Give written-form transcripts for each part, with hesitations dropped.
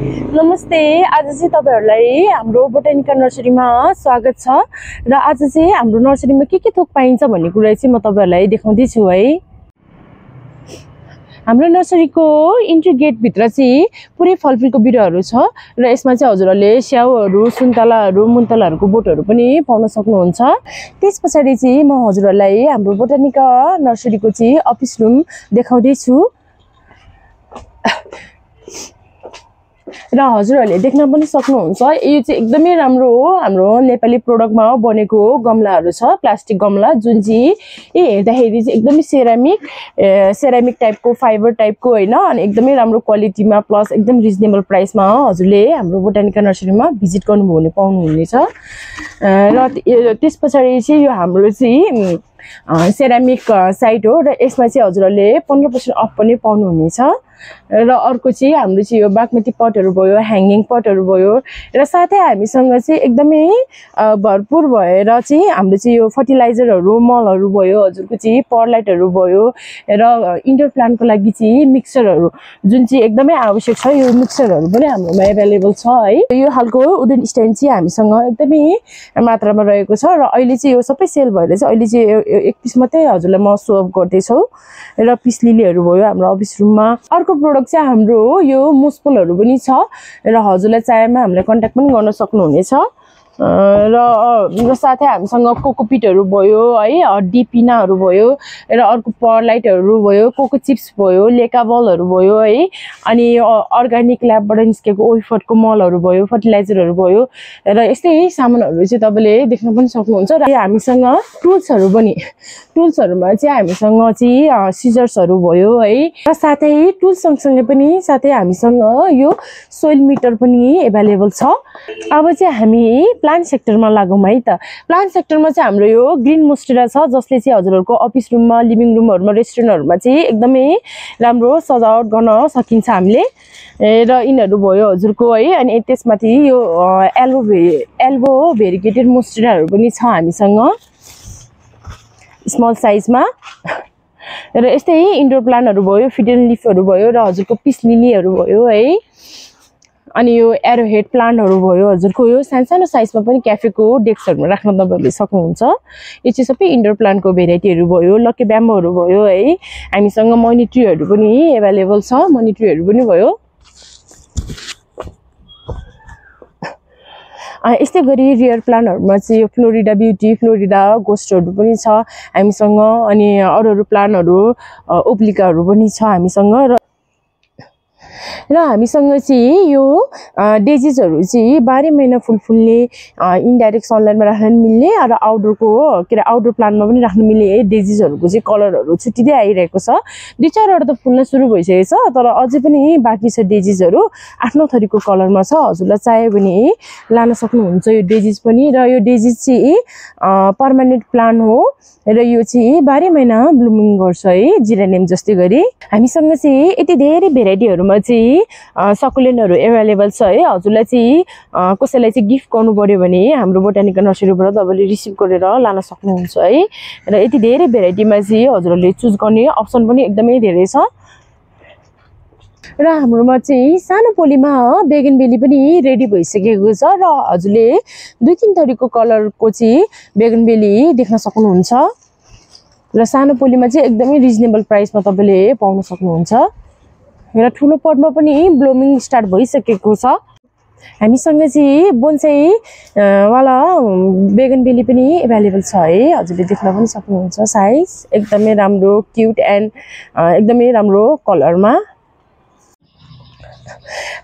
नमस्ते, आज चाहिँ तपाईहरुलाई हाम्रो बोटानिकल नर्सरीमा स्वागत छ र आज चाहिँ हाम्रो नर्सरीमा के थोक पाइन्छ भन्ने कुरा चाहिँ म तपाईहरुलाई देखाउँदै छु है। हाम्रो नर्सरीको इन्ट्री गेट भित्र चाहिँ पुरै फलफुलको बिरुवाहरू छ र यसमा चाहिँ हजुरहरुले स्याउहरू, सुन्तलाहरू, मुन्तलाहरूको बोटहरू पनि पाउन सक्नुहुन्छ। त्यसपछि चाहिँ म हजुरहरुलाई हाम्रो बोटानिकल नर्सरीको चाहिँ अफिस रुम देखाउँदै छु र हजुरहरुले देख्न पनि सक्नुहुन्छ। यो चाहिँ एकदमै राम्रो हो, हाम्रो नेपाली प्रोडक्टमा बनेको गमलाहरू छ, प्लास्टिक गमला जुन चाहिँ हेर्दाखेरि चाहिँ एकदमै सेरामिक टाइपको, फाइबर टाइपको हैन, अनि एकदमै राम्रो क्वालिटीमा प्लस एकदम रिजनेबल प्राइसमा हजुरले हाम्रो बोटानिकल नर्सरीमा भिजिट गर्नुभयो भने पाउनुहुनेछ। र त्यसपछि चाहिँ यो हाम्रो चाहिँ सेरामिक साइट हो र यसमा चाहिँ हजुरहरुले 15% अफ पनि पाउनुहुनेछ। र अर्को चाहिँ हाम्रो चाहिँ यो बागमती पटहरू भयो, ह्याङ्गिङ पटहरू भयो र साथै हामीसँग चाहिँ एकदमै भरपुर भएर चाहिँ हाम्रो चाहिँ यो फर्टिलाइजरहरू, मलहरू भयो, हजुरको चाहिँ परलाइटहरू भयो र इन्डोर प्लान्टको लागि चाहिँ मिक्सरहरू जुन चाहिँ एकदमै आवश्यक छ, यो मिक्सरहरू पनि हाम्रोमा एभाइलेबल छ है। यो खालको वुडन स्ट्यान्ड चाहिँ हामीसँग एकदमै मात्रामा रहेको छ र अहिले चाहिँ यो सबै सेल भएर चाहिँ अहिले चाहिँ एक पिस मात्रै हजुरलाई म सो अफ गर्दैछु र पिस लिलीहरू भयो हाम्रो अफिस रुममा। अर्को प्रोडक्ट चाहिँ हाम्रो यो मुसफुलहरू पनि छ र हजुरलाई चाहेमा हामीलाई कन्ट्याक्ट पनि गर्न सक्नुहुनेछ। र साथै हामीसँग कोकोपिटहरू भयो है, हड्डी पिनाहरू भयो र अर्को परलाइटहरू भयो, कोको चिप्स भयो, लेका बलहरू भयो है, अनि अर्ग्यानिक ल्याबबाट निस्केको ओइफटको मलहरू भयो, फर्टिलाइजरहरू भयो र यस्तै सामानहरू चाहिँ तपाईले देख्न पनि सक्नुहुन्छ। र हामीसँग टुल्सहरुमा चाहिँ हामीसँग चाहिँ सिजर्सहरू भयो है, र साथै टुल्स सँगसँगै पनि साथै हामीसँग यो सोइल मिटर पनि एभाइलेबल छ। अब चाहिँ हामी प्लान्ट सेक्टरमा लागौँ है त। प्लान्ट सेक्टरमा चाहिँ हाम्रो यो ग्रीन मोन्स्टेरा छ, जसले चाहिँ हजुरहरुको अफिस रुममा, लिभिङ रुमहरुमा, रेस्टुरेन्टहरुमा चाहिँ एकदमै राम्रो सजावट गर्न सकिन्छ हामीले। र यिनीहरू भयो हजुरको है, अनि त्यसमाथि यो एल्बो भेरिगेटेड मोन्स्टेराहरू पनि छ हामीसँग स्मल साइजमा। र यस्तै इन्डोर प्लान्टहरू भयो, फिडेन लिफहरू भयो र हजुरको पिस लिलीहरू भयो है, अनि यो एरोहेड प्लान्टहरू भयो हजुरको यो सानो साइजमा पनि क्याफेको डेस्कहरुमा राख्न तपाईहरुले सक्नुहुन्छ। यो चाहिँ सबै इन्डोर प्लान्टको भेराइटीहरू भयो, लकी ब्याम्बोहरू भयो है, हामीसँग मनी ट्रीहरू पनि एभाइलेबल छ, मनी ट्रीहरू पनि भयो। यस्तै गरी रियर प्लान्टहरुमा चाहिँ यो फ्लोरिडा ब्युटी, फ्लोरिडा गोस्टहरू पनि छ हामीसँग, अनि अरू प्लान्टहरू ओब्लिकाहरू पनि छ हामीसँग। र हामीसँग चाहिँ यो डेजिजहरू चाहिँ 12 महिना फुल फुल्ने, इन्डाइरेक्ट सनलाइटमा राख्न मिल्ने र आउटडोर प्लान्टमा पनि राख्न मिल्ने डेजिजहरूको चाहिँ कलरहरू छुट्टिँदै आइरहेको छ। 2-4 वटा त फुल्न सुरु भइसकेको छ, तर अझै पनि बाँकी छ डेजिजहरू, आफ्नो थरीको कलरमा छ। हजुरलाई चाह्यो भने लान सक्नुहुन्छ यो डेजिज पनि। र यो डेजिज चाहिँ पर्मानेन्ट प्लान्ट हो र यो चाहिँ 12 महिना ब्लुमिङ गर्छ है, जिरेनियम जस्तै गरी। हामीसँग चाहिँ यति धेरै भेराइटीहरूमा चाहिँ सकुलेन्टहरू एभाइलेबल छ है। हजुरलाई चाहिँ कसैलाई चाहिँ गिफ्ट गर्नु पर्यो भने हाम्रो बोटानिकल नर्सरीबाट तपाईले रिसिभ गरेर लान सक्नुहुन्छ है। र यति धेरै भेराइटीमा चाहिँ हजुरहरूले चुज गर्ने अप्सन पनि एकदमै धेरै छ। र हाम्रोमा चाहिँ सानो पोलीमा बेगनबेली पनि रेडी भइसकेको छ र हजुरले 2-3 थरीको कलरको चाहिँ बेगनबेली देख्न सक्नुहुन्छ। र सानो पोलीमा चाहिँ एकदमै रिजनेबल प्राइसमा तपाईले पाउन सक्नुहुन्छ। र ठुलो पटमा पनि ब्लुमिङ स्टार्ट भइसकेको छ। हामीसँग चाहिँ बोन्साई वाला बेगनबेली पनि एभाइलेबल छ है, हजुरले देख्न पनि सक्नुहुन्छ। साइज एकदमै राम्रो, क्युट एन्ड एकदमै राम्रो कलरमा।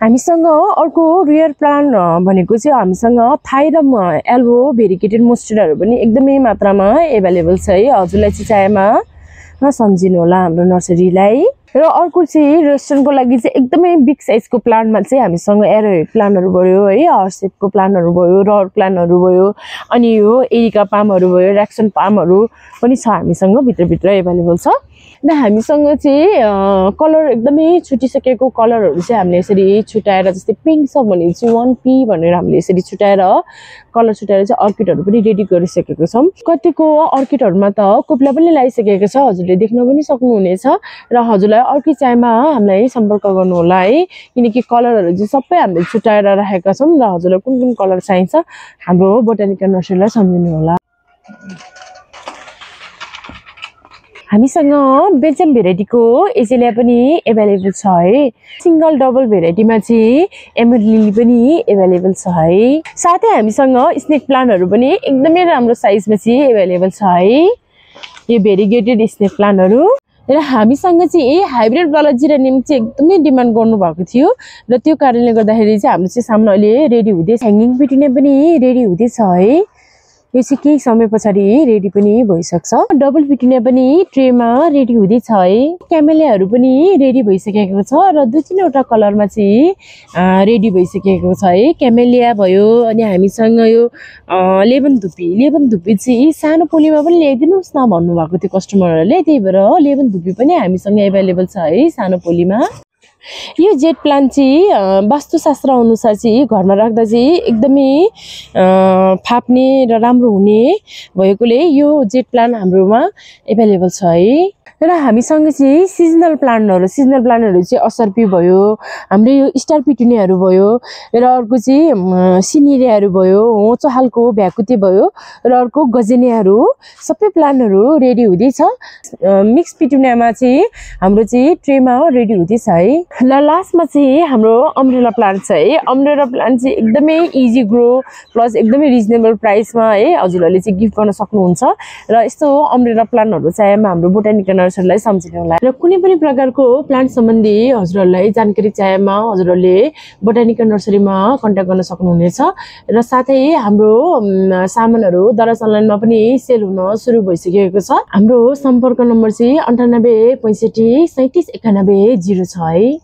हामीसँग अर्को रियर प्लान्ट भनेको चाहिँ हामीसँग थाई र एल्बो भेरिगेटेड मोन्स्टेराहरू पनि एकदमै मात्रामा एभाइलेबल छ है। हजुरलाई चाहिँ चाहेमा सम्झिनु होला हाम्रो नर्सरीलाई। र अर्को चाहिँ रेस्टुरेन्टको लागि चाहिँ एकदमै बिग साइजको प्लान्टमा चाहिँ हामीसँग एरोहेड प्लान्टहरू भयो है, हर्सेपको प्लान्टहरू भयो, रड प्लान्टहरू भयो, अनि यो एरिका पामहरू भयो, र्याक्सन पामहरू पनि छ हामीसँग भित्रभित्र एभाइलेबल छ। र हामीसँग चाहिँ कलर एकदमै छुटिसकेको कलरहरू चाहिँ हामीले यसरी छुट्याएर जस्तै पिङ्क छ भने चाहिँ 1P भनेर हामीले यसरी छुट्याएर कलर छुट्याएर चाहिँ अर्किडहरू पनि रेडी गरिसकेको छौँ। कतिको अर्किडहरूमा त कोपिला पनि लगाइसकेको छ, हजुरले देख्न पनि सक्नुहुनेछ। र हजुरलाई अर्किड चाहिएमा हामीलाई सम्पर्क गर्नुहोला है, किनकि कलरहरू चाहिँ सबै हामीले छुट्याएर राखेका छौँ र हजुरलाई कुन कुन कलर चाहिन्छ हाम्रो बोटानिकल नर्सरीलाई सम्झिनु होला। हामीसँग बेल्जियम भेराइटीको एजेलिया पनि एभाइलेबल छ है। सिंगल डबल भेराइटीमा चाहिँ एमर लिली पनि एभाइलेबल छ है। साथै हामीसँग स्नेक प्लान्टहरू पनि एकदमै राम्रो साइजमा चाहिँ एभाइलेबल छ है, यो भेरिगेटेड स्नेक प्लान्टहरू। र हामीसँग चाहिँ हाइब्रिड वाला जिरानियम चाहिँ एकदमै डिमान्ड गर्नुभएको थियो र त्यो कारणले गर्दाखेरि चाहिँ हाम्रो चाहिँ सामना अहिले रेडी हुँदैछ। ह्याङ्गिङ पिटुनिया पनि रेडी हुँदैछ है, यो चाहिँ केही समय पछाडि रेडी पनि भइसक्छ। डबल पिटुनिया पनि ट्रेमा रेडी हुँदैछ है। क्यामेलियाहरू पनि रेडी भइसकेको छ र 2-3वटा कलरमा चाहिँ रेडी भइसकेको छ है। क्यामेलिया भयो, अनि हामीसँग यो लेमन धुप्पी चाहिँ सानो पोलीमा पनि ल्याइदिनुहोस् न भन्नुभएको थियो कस्टमरहरूले, त्यही भएर लेमन धुप्पी पनि हामीसँग एभाइलेबल छ है सानो पोलीमा। यो जेट प्लान्ट चाहिँ वास्तुशास्त्र अनुसार चाहिँ घरमा राख्दा चाहिँ एकदमै फाप्ने र राम्रो हुने भएकोले यो जेट प्लान्ट हाम्रोमा एभाइलेबल छ है। र हामीसँग चाहिँ सिजनल प्लान्टहरू चाहिँ असर्पी भयो, हाम्रो यो स्टार पिटुनियाहरू भयो, र अर्को चाहिँ सिनेरियाहरू भयो, होचो खालको भ्याकुते भयो, र अर्को गजेनियाहरू, सबै प्लान्टहरू रेडी हुँदैछ। मिक्स पिटुनियामा चाहिँ हाम्रो चाहिँ ट्रेमा रेडी हुँदैछ है। ल लास्टमा चाहिँ हाम्रो अम्ब्रेला प्लान्ट छ है। अम्ब्रेला प्लान्ट चाहिँ एकदमै इजी ग्रो प्लस एकदमै रिजनेबल प्राइसमा है हजुरहरूले चाहिँ गिफ्ट गर्न सक्नुहुन्छ। र यस्तो अम्ब्रेला प्लान्टहरू चाहिँ हाम्रो बोटानिकल नर्सरीलाई सम्झिनु होला। र कुनै पनि प्रकारको प्लान्ट सम्बन्धी हजुरहरूलाई जानकारी चाहिएमा हजुरहरूले बोटानिकल नर्सरीमा कन्ट्याक्ट गर्न सक्नुहुनेछ। र साथै हाम्रो सामानहरू दराज अनलाइनमा पनि सेल हुन सुरु भइसकेको छ। हाम्रो सम्पर्क नम्बर चाहिँ 98 65 37 91 0 छ है।